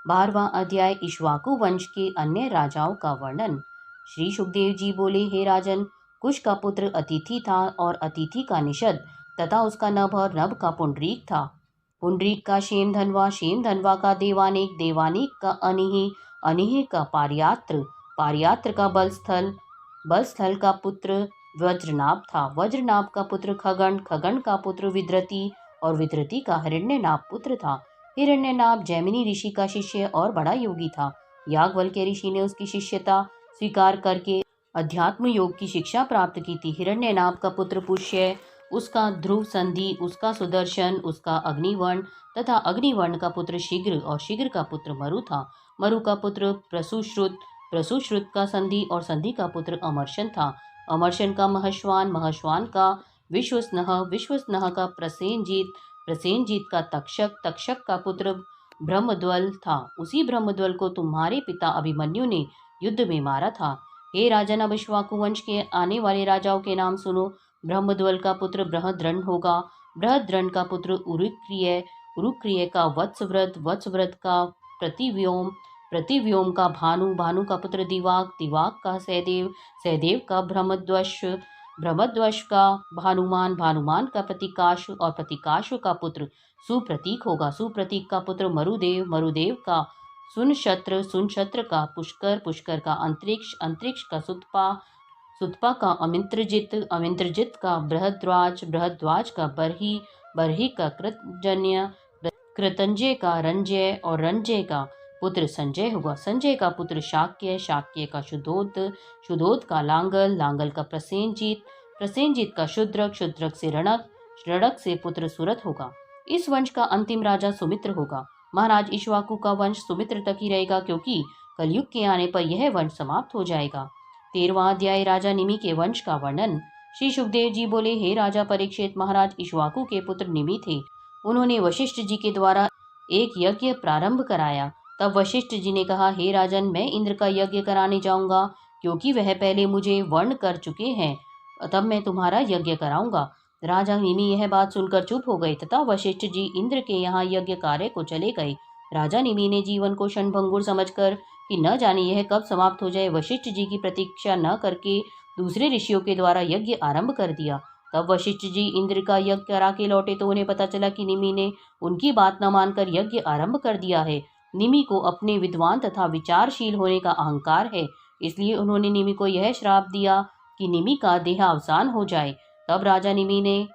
12वां अध्याय इक्ष्वाकु वंश के अन्य राजाओं का वर्णन। श्री सुखदेव जी बोले, हे राजन, कुश का पुत्र अतिथि था और अतिथि का निषद तथा उसका नभ और नभ का पुंडरीक था। पुंडरीक का शेम धनवा का देवानिक, देवानिक का अनिहि, अनिहि का पार्यात्र, पार्यात्र का बलस्थल, बलस्थल का पुत्र वज्रनाभ था। वज्रनाभ का पुत्र खगन, खगन का पुत्र विद्रति और विद्रति का हिरण्यनाभ पुत्र था। हिरण्यनाभ जैमिनी ऋषि का शिष्य और बड़ा योगी था। याज्ञवल्क्य ऋषि ने उसकी शिष्यता स्वीकार करके अध्यात्म योग की शिक्षा प्राप्त की थी। हिरण्यनाभ का पुत्र पुष्य, उसका ध्रुव संधि, उसका सुदर्शन, उसका अग्निवर्ण तथा अग्निवर्ण का पुत्र शीघ्र और शीघ्र का पुत्र मरु था। मरु का पुत्र प्रसुश्रुत, प्रसुश्रुत का संधि और संधि का पुत्र अमरशन था। अमरशन का महश्वान, महश्वान का विश्वस्नह, विश्वस्नह का प्रसेनजीत, प्रसेनजीत का तक्षक, तक्षक का पुत्र ब्रह्मद्वल था। उसी ब्रह्मद्वल को तुम्हारे पिता अभिमन्यु ने युद्ध में मारा था। हे राजन, अब इक्ष्वाकु वंश के आने वाले राजाओं के नाम सुनो। ब्रह्मद्वल का पुत्र बृहद्रन होगा। बृहद्रन का पुत्र उरुक्रिय, उरुक्रिय का वत्सव्रत, वत्सव्रत का प्रतिव्योम, प्रतिव्योम का भानु, भानु का पुत्र दिवाक, दिवाक का सहदेव, सहदेव का ब्रह्मध्वज, ब्रह्मध्वज का भानुमान, भानुमान का प्रतिकाशु और प्रतिकाशु का पुत्र सुप्रतीक होगा। सुप्रतीक का पुत्र मरुदेव, मरुदेव का सुनशत्र, सुनशत्र का पुष्कर, पुष्कर का अंतरिक्ष, अंतरिक्ष का सुतपा, सुतपा का अमित्रजित, अमित्रजित का बृहद्वाज, बृहद्वाज का बरही, बरही का कृतजन्य, कृतंजय का रंजय और रंजय का पुत्र संजय होगा। संजय का पुत्र शाक्य, शाक्य का शुद्धोद, शुद्धोद का लांगल, लांगल का प्रसेनजीत, प्रसेनजीत का शुद्रक, शुद्रक से रणक, रणक से पुत्र सुरत होगा। इस वंश का अंतिम राजा सुमित्र होगा। महाराज इक्ष्वाकु का वंश सुमित्र तक ही रहेगा, क्योंकि कलयुग के आने पर यह वंश समाप्त हो जाएगा। 13वां अध्याय राजा निमि के वंश का वर्णन। श्री सुखदेव जी बोले, हे राजा परीक्षित, महाराज इक्ष्वाकु के पुत्र निमि थे। उन्होंने वशिष्ठ जी के द्वारा एक यज्ञ प्रारंभ कराया। तब वशिष्ठ जी ने कहा, हे राजन, मैं इंद्र का यज्ञ कराने जाऊंगा, क्योंकि वह पहले मुझे वर्ण कर चुके हैं। तब मैं तुम्हारा यज्ञ कराऊंगा। राजा निमि यह बात सुनकर चुप हो गए तथा वशिष्ठ जी इंद्र के यहाँ यज्ञ कार्य को चले गए। राजा निमि ने जीवन को क्षणभंगुर समझकर कि न जाने यह कब समाप्त हो जाए, वशिष्ठ जी की प्रतीक्षा न करके दूसरे ऋषियों के द्वारा यज्ञ आरंभ कर दिया। तब वशिष्ठ जी इंद्र का यज्ञ करा के लौटे तो उन्हें पता चला कि निमि ने उनकी बात न मानकर यज्ञ आरंभ कर दिया है। निमि को अपने विद्वान तथा विचारशील होने का अहंकार है, इसलिए उन्होंने निमि को यह श्राप दिया कि निमि का देहावसान हो जाए। तब राजा निमि ने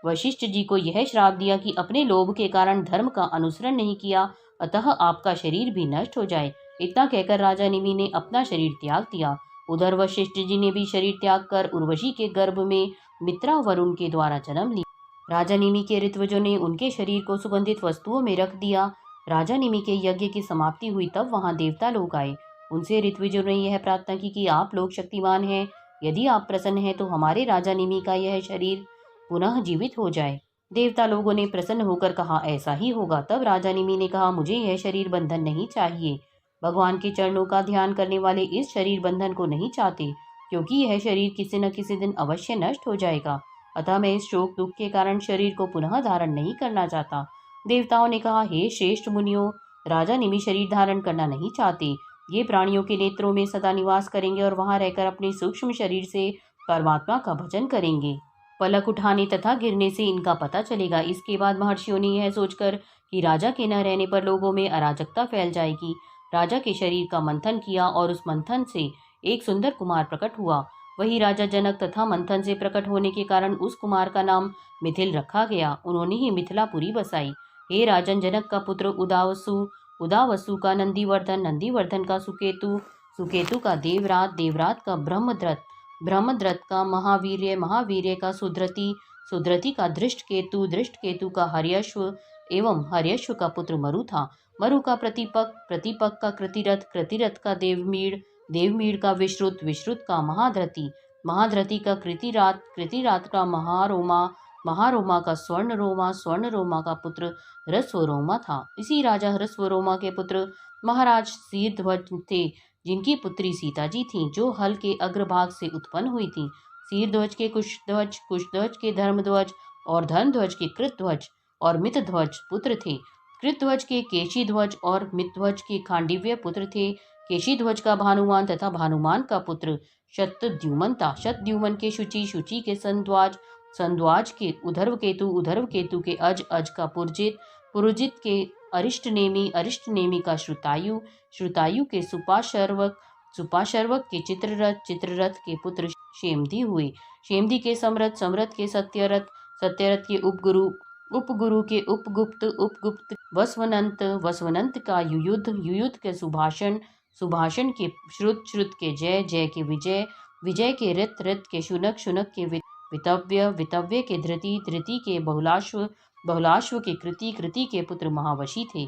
वशिष्ठ जी को यह श्राप दिया कि अपने लोभ के कारण धर्म का अनुसरण नहीं किया, अतः आपका शरीर भी नष्ट हो जाए। इतना कहकर राजा निमि ने अपना शरीर त्याग दिया। उधर वशिष्ठ जी ने भी शरीर त्याग कर उर्वशी के गर्भ में मित्रा वरुण के द्वारा जन्म लिया। राजा निमि के ऋत्विजों ने उनके शरीर को सुगंधित वस्तुओं में रख दिया। राजा निमि के यज्ञ की समाप्ति हुई तब वहां देवता लोग आए। उनसे ऋत्विजों ने यह प्रार्थना की कि आप लोग शक्तिमान हैं, यदि आप प्रसन्न हैं तो हमारे राजा निमि का यह शरीर पुनः जीवित हो जाए। देवता लोगों ने प्रसन्न होकर कहा, ऐसा ही होगा। तब राजा निमि ने कहा, मुझे यह शरीर बंधन नहीं चाहिए। भगवान के चरणों का ध्यान करने वाले इस शरीर बंधन को नहीं चाहते, क्योंकि यह शरीर किसी न किसी दिन अवश्य नष्ट हो जाएगा। अतः मैं इस शोक दुख के कारण शरीर को पुनः धारण नहीं करना चाहता। देवताओं ने कहा, हे श्रेष्ठ मुनियों, राजा निमि शरीर धारण करना नहीं चाहते। ये प्राणियों के नेत्रों में सदा निवास करेंगे और वहां रहकर अपने सूक्ष्म शरीर से परमात्मा का भजन करेंगे। पलक उठाने तथा गिरने से इनका पता चलेगा। इसके बाद महर्षियों ने यह सोचकर कि राजा के न रहने पर लोगों में अराजकता फैल जाएगी, राजा के शरीर का मंथन किया और उस मंथन से एक सुंदर कुमार प्रकट हुआ। वही राजा जनक तथा मंथन से प्रकट होने के कारण उस कुमार का नाम मिथिल रखा गया। उन्होंने ही मिथिलापुरी बसाई। हे राजन, जनक का पुत्र उदावसु, उदावसु का नंदीवर्धन, नंदीवर्धन का सुकेतु, सुकेतु का देवरात, देवरात का ब्रह्मद्रथ, ब्रह्मद्रथ का महावीर्य, महावीर्य का सुधृति, सुधृति का दृष्टकेतु, दृष्टकेतु का हर्यश्व एवं हर्यश्व का पुत्र मरु था। मरु का प्रतिपक, प्रतिपक का कृतिरथ, कृतिरथ का देवमीड़, देवमीड़ का विश्रुत, विश्रुत का महाधृति, महाधृति का कृतिरात, कृतिरात का महारोमा, महारोमा का स्वर्णरोमा, स्वर्णरोमा का पुत्र ह्रस्वरोमा था। इसी राजा ह्रस्वरोमा के पुत्र महाराज शीरध्वज थे, जिनकी पुत्री सीता जी थीं, जो हल के अग्रभाग से उत्पन्न हुई थीं। शीरध्वज के कुशध्वज, कुशध्वज के धर्मध्वज और धर्मध्वज के कृतध्वज और मितध्वज पुत्र थे। कृतध्वज के केशीध्वज और मितध्वज के खांडव्य पुत्र थे। केशीध्वज का भानुमान तथा भानुमान का पुत्र शतद्युमन था। शतद्युमन के शुचि, शुचि के संध्वाज, संध्वाज के उधर्वकेतु, उधर्वकेतु के अज, अज का पुरजित, पुरजित के अरिष्टनेमि, अरिष्टनेमि का श्रुतायु, श्रुतायु के सुपाशर्वक, सुपाशर्वक के चित्ररथ, चित्ररथ के पुत्र शेमधि हुए। शेमधि के समरथ, समरथ के सत्यरथ, सत्यरथ के उपगुरु, उपगुरु के उपगुप्त, उपगुप्त वसवनंत, वसवनंत का युयुध, युयुध के सुभाषण, सुभाषण के श्रुत, श्रुत के जय, जय के विजय, विजय के रित, रित के शुनक, शुनक के वितव्य, वितव्य के धृति, धृति के बहुलाश्व, बहुलाश्व के कृति, कृति के पुत्र महावशी थे।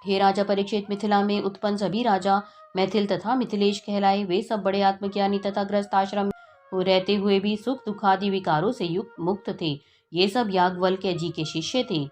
हे राजा परीक्षित, मिथिला में उत्पन्न सभी राजा मैथिल तथा मिथिलेश कहलाए। वे सब बड़े आत्मज्ञानी तथा ग्रस्त आश्रम रहते हुए भी सुख दुखादि विकारों से युक्त मुक्त थे। ये सब याज्ञवल्क्य जी के शिष्य थे।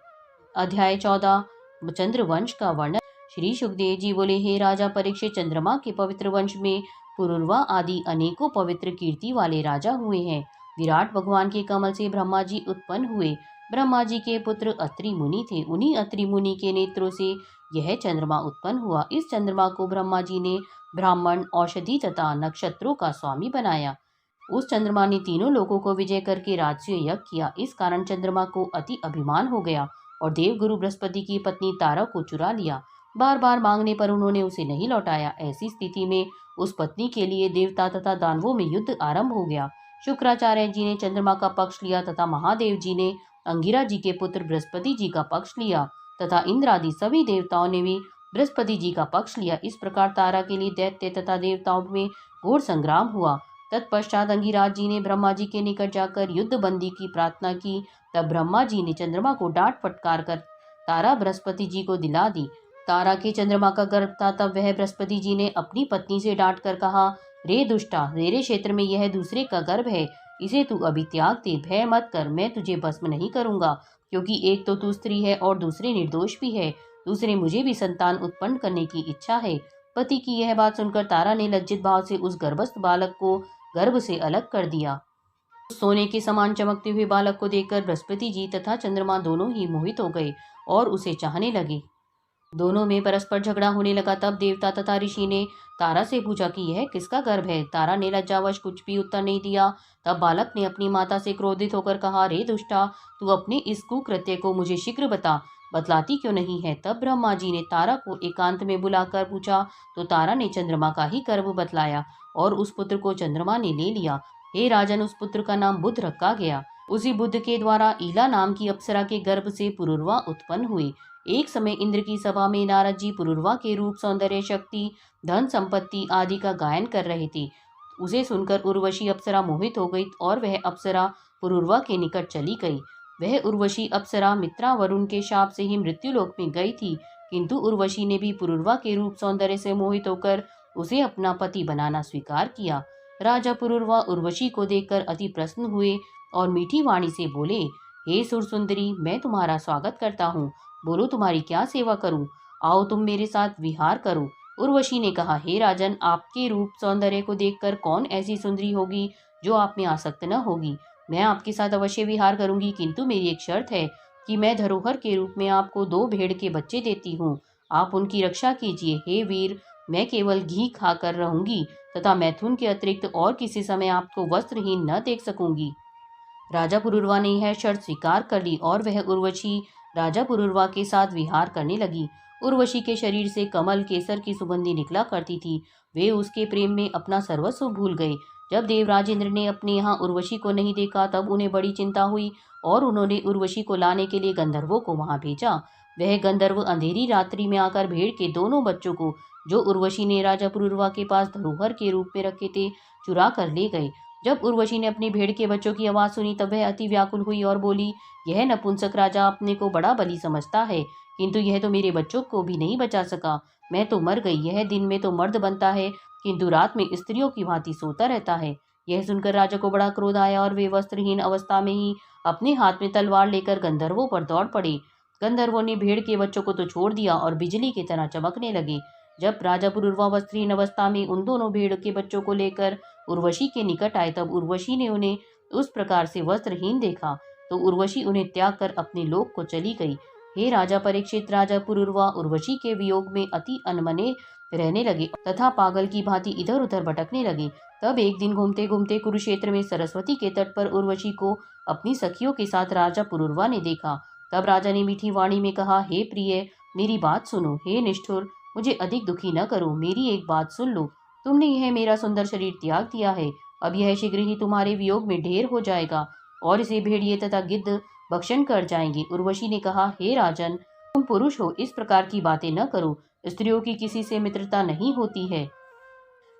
अध्याय 14 चंद्रवंश का वर्णन। श्री सुखदेव जी बोले, हे राजा परीक्षित, चंद्रमा के पवित्र वंश में पुरुरवा आदि अनेकों पवित्र कीर्ति वाले राजा हुए हैं। विराट भगवान के कमल से ब्रह्मा जी उत्पन्न हुए। ब्रह्मा जी के पुत्र अत्रि मुनि थे। उन्हीं अत्रि मुनि के नेत्रों से यह चंद्रमा उत्पन्न हुआ। इस चंद्रमा को ब्रह्मा जी ने ब्राह्मण, औषधि तथा नक्षत्रों का स्वामी बनाया। उस चंद्रमा ने तीनों लोगों को विजय करके राजसूय यज्ञ किया। इस कारण चंद्रमा को अति अभिमान हो गया और देवगुरु बृहस्पति की पत्नी तारा को चुरा लिया। बार बार मांगने पर उन्होंने उसे नहीं लौटाया। ऐसी स्थिति में उस पत्नी के लिए देवता तथा दानवों में युद्ध आरंभ हो गया। शुक्राचार्य जी ने चंद्रमा का पक्ष लिया तथा महादेव जी ने अंगिरा जी के पुत्र बृहस्पति जी का पक्ष लिया तथा इंद्र आदि सभी देवताओं ने भी बृहस्पति जी का पक्ष लिया। इस प्रकार तारा के लिए दैत्य तथा देवताओं में घोर संग्राम हुआ। तत्पश्चात अंगिराज जी ने ब्रह्मा जी के निकट जाकर युद्ध बंदी की प्रार्थना की। तब ब्रह्मा जी ने चंद्रमा को डांट फटकार कर तारा बृहस्पति जी को दिला दी। तारा के चंद्रमा का गर्भ था। तब वह बृहस्पति जी ने अपनी पत्नी से डांट कर कहा, रे दुष्टा, मेरे क्षेत्र में यह दूसरे का गर्भ है, इसे तू अभी त्याग दे। भय मत कर, मैं तुझे भस्म नहीं करूंगा, क्योंकि एक तो तू स्त्री है और दूसरे निर्दोष भी है। दूसरे मुझे भी संतान उत्पन्न करने की इच्छा है। पति की यह बात सुनकर तारा ने लज्जित भाव से उस गर्भस्थ बालक को गर्भ से अलग कर दिया। सोने के समान चमकते हुए बालक को देखकर बृहस्पति जी तथा चंद्रमा दोनों ही मोहित हो गए और उसे चाहने लगे। दोनों में परस्पर झगड़ा होने लगा। तब देवता तथा ऋषि ने तारा से पूछा कि यह किसका गर्भ है। तारा ने लज्जावश कुछ भी उत्तर नहीं दिया। तब बालक ने अपनी माता से क्रोधित होकर कहा, रे दुष्टा, तू अपने इस कुकृत्य को मुझे शीघ्र बता, बतलाती क्यों नहीं है। तब ब्रह्मा जी ने तारा को एकांत में बुलाकर पूछा तो तारा ने चंद्रमा का ही गर्भ बतलाया और उस पुत्र को चंद्रमा ने ले लिया। हे राजन, उस पुत्र का नाम बुध रखा गया। उसी बुध के द्वारा ईला नाम की अप्सरा के गर्भ से पुरुरवा उत्पन्न हुई। एक समय इंद्र की सभा में नारद जी पुरुरवा के रूप, सौंदर्य, शक्ति, धन संपत्ति आदि का गायन कर रहे थे। उसे सुनकर उर्वशी अप्सरा मोहित हो गई और वह अप्सरा पुरुरवा के निकट चली गई। वह उर्वशी अप्सरा मित्रा वरुण के शाप से ही मृत्युलोक में गई थी, किंतु उर्वशी ने भी पुरुरवा के रूप, सौंदर्य से मोहित होकर उसे अपना पति बनाना स्वीकार किया। राजा पुरुरवा उर्वशी को देखकर अति प्रसन्न हुए और मीठी वाणी से बोले, हे सुरसुंदरी, मैं तुम्हारा स्वागत करता हूँ। बोलो, तुम्हारी क्या सेवा करूं? आओ तुम मेरे साथ विहार करो। उर्वशी ने कहा, हे राजन, आपके रूप सौंदर्य को देखकर कौन ऐसी सुंदरी होगी जो आप में आसक्त न होगी। मैं आपके साथ अवश्य विहार करूंगी, किंतु मेरी एक शर्त है कि मैं धरोहर के रूप में आपको 2 भेड़ के बच्चे देती हूँ। आप उनकी रक्षा कीजिए। हे वीर, मैं केवल घी खाकर रहूंगी तथा मैथुन के अतिरिक्त और किसी समय आपको वस्त्रहीन न देख सकूंगी। राजा पुरुरवा ने यह शर्त स्वीकार कर ली और वह उर्वशी राजा पुरुरवा के साथ विहार करने लगी। उर्वशी के शरीर से कमल केसर की सुगंधी निकला करती थी। वे उसके प्रेम में अपना सर्वस्व भूल गए। जब देवराज इंद्र ने अपने यहाँ उर्वशी को नहीं देखा तब उन्हें बड़ी चिंता हुई और उन्होंने उर्वशी को लाने के लिए गंधर्वों को वहां भेजा। वह गंधर्व अंधेरी रात्रि में आकर भेड़ के दोनों बच्चों को, जो उर्वशी ने राजा पुरुरवा के पास धरोहर के रूप में रखे थे, चुरा कर ले गए। जब उर्वशी ने अपनी भेड़ के बच्चों की आवाज सुनी तब वह अति व्याकुल हुई और बोली, यह नपुंसक राजा अपने को बड़ा बली समझता है, किंतु यह तो मेरे बच्चों को भी नहीं बचा सका। मैं तो मर गई। यह दिन में तो मर्द बनता है, किंतु रात में स्त्रियों की भांति सोता रहता है। यह सुनकर राजा को बड़ा क्रोध आया और वे वस्त्रहीन अवस्था में ही अपने हाथ में तलवार लेकर गंधर्वों पर दौड़ पड़े। गंधर्वों ने भेड़ के बच्चों को तो छोड़ दिया और बिजली की तरह चमकने लगे। जब राजा पुरुरवा वस्त्रहीन अवस्था में उन दोनों भेड़ के बच्चों को लेकर उर्वशी के निकट आए तब उर्वशी ने उन्हें उस प्रकार से वस्त्रहीन देखा तो उर्वशी उन्हें त्याग कर अपने लोक को चली गई। हे राजा परीक्षित, राजा पुरुरवा उर्वशी के वियोग में अति अनमने रहने लगे तथा पागल की भांति इधर उधर भटकने लगे। तब एक दिन घूमते घूमते कुरुक्षेत्र में सरस्वती के तट पर उर्वशी को अपनी सखियों के साथ राजा पुरुरवा ने देखा। तब राजा ने मीठी वाणी में कहा, हे प्रिय, मेरी बात सुनो। हे निष्ठुर, मुझे अधिक दुखी न करो, मेरी एक बात सुन लो। तुमने यह मेरा सुंदर शरीर त्याग दिया है, अब यह शीघ्र ही तुम्हारे वियोग में ढेर हो जाएगा और इसे भेड़िए तथा गिद्ध भक्षण कर जाएंगे। उर्वशी ने कहा, हे राजन, तुम पुरुष हो, इस प्रकार की बातें न करो। स्त्रियों की किसी से मित्रता नहीं होती है,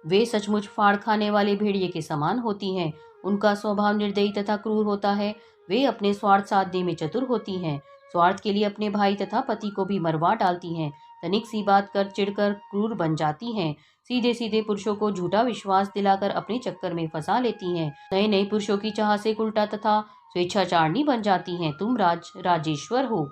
वे सचमुच फाड़ खाने वाले भेड़िए के समान होती हैं। उनका स्वभाव निर्दयी तथा क्रूर होता है। वे अपने स्वार्थ साधने में चतुर होती हैं, स्वार्थ के लिए अपने भाई तथा पति को भी मरवा डालती हैं। तनिक सी बात कर चिढ़कर क्रूर बन जाती हैं। सीधे सीधे पुरुषों को झूठा विश्वास दिलाकर अपने चक्कर में फंसा लेती हैं। नए नए पुरुषों की चाह से उल्टा तथा स्वेच्छाचारणी बन जाती हैं। तुम राजेश्वर हो।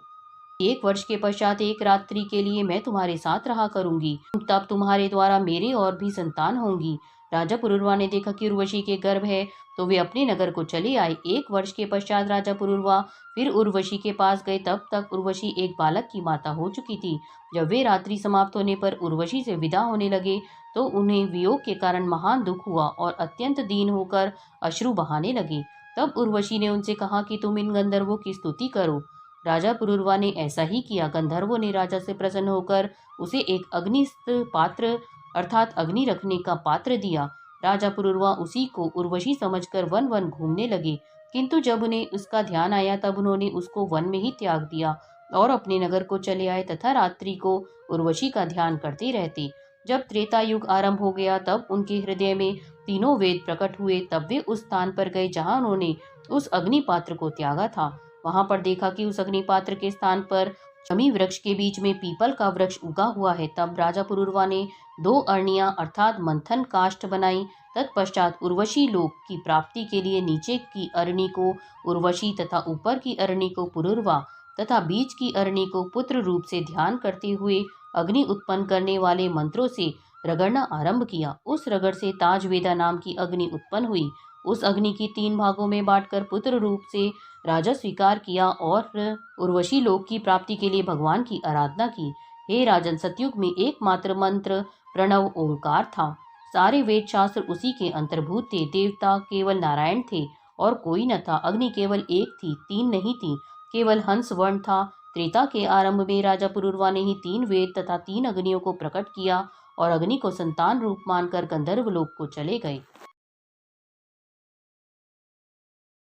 एक वर्ष के पश्चात एक रात्रि के लिए मैं तुम्हारे साथ रहा करूंगी, तब तुम्हारे द्वारा मेरे और भी संतान होंगी। राजा पुरुरवा ने देखा कि उर्वशी के गर्भ है, तो वे अपने नगर को चले आए। एक वर्ष के पश्चात राजा पुरुरवा फिर उर्वशी के पास गए। तब तक उर्वशी एक बालक की माता हो चुकी थी। जब वे रात्रि समाप्त होने पर उर्वशी से विदा होने लगे, तो उन्हें वियोग के कारण महान दुख हुआ और अत्यंत दीन होकर अश्रु बहाने लगे। तब उर्वशी ने उनसे कहा कि तुम इन गंधर्वों की स्तुति करो। राजा पुरुरवा ने ऐसा ही किया। गंधर्वों ने राजा से प्रसन्न होकर उसे एक अग्निस्थ पात्र अर्थात अग्नि रखने का पात्र दिया। राजा पुरुरवा उसी को उर्वशी समझकर वन वन घूमने लगे, किंतु जब उन्हें उसका ध्यान आया तब उन्होंने उसको वन में ही त्याग दिया और अपने नगर को चले आए तथा रात्रि को उर्वशी का ध्यान करते रहते। जब त्रेता युग आरंभ हो गया तब उनके हृदय में तीनों वेद प्रकट हुए। तब वे उस स्थान पर गए जहाँ उन्होंने उस अग्नि पात्र को त्यागा था। वहां पर देखा कि उस अग्निपात्र के स्थान पर शमी वृक्ष के बीच में पीपल का वृक्ष उगा हुआ है। तब राजा पुरुरवा ने 2 अरनियां अर्थात मंथन काष्ठ बनाई। तत्पश्चात उर्वशी लोक की प्राप्ति के लिए नीचे की अरणी को उर्वशी तथा ऊपर की अरणी को पुरुरवा तथा बीच की अरणी को पुत्र रूप से ध्यान करते हुए अग्नि उत्पन्न करने वाले मंत्रों से रगड़ना आरंभ किया। उस रगड़ से ताजवेदा नाम की अग्नि उत्पन्न हुई। उस अग्नि की 3 भागों में बांटकर पुत्र रूप से राजा स्वीकार किया और उर्वशी लोक की प्राप्ति के लिए भगवान की आराधना की। हे राजन, सतयुग में एकमात्र मंत्र प्रणव ओंकार था। सारे वेद शास्त्र उसी के अंतर्भूत थे। देवता केवल नारायण थे और कोई न था। अग्नि केवल एक थी, 3 नहीं थी। केवल हंस वर्ण था। त्रेता के आरंभ में राजा पुरुरवा ने ही 3 वेद तथा 3 अग्नियों को प्रकट किया और अग्नि को संतान रूप मानकर गंधर्व लोक को चले गए।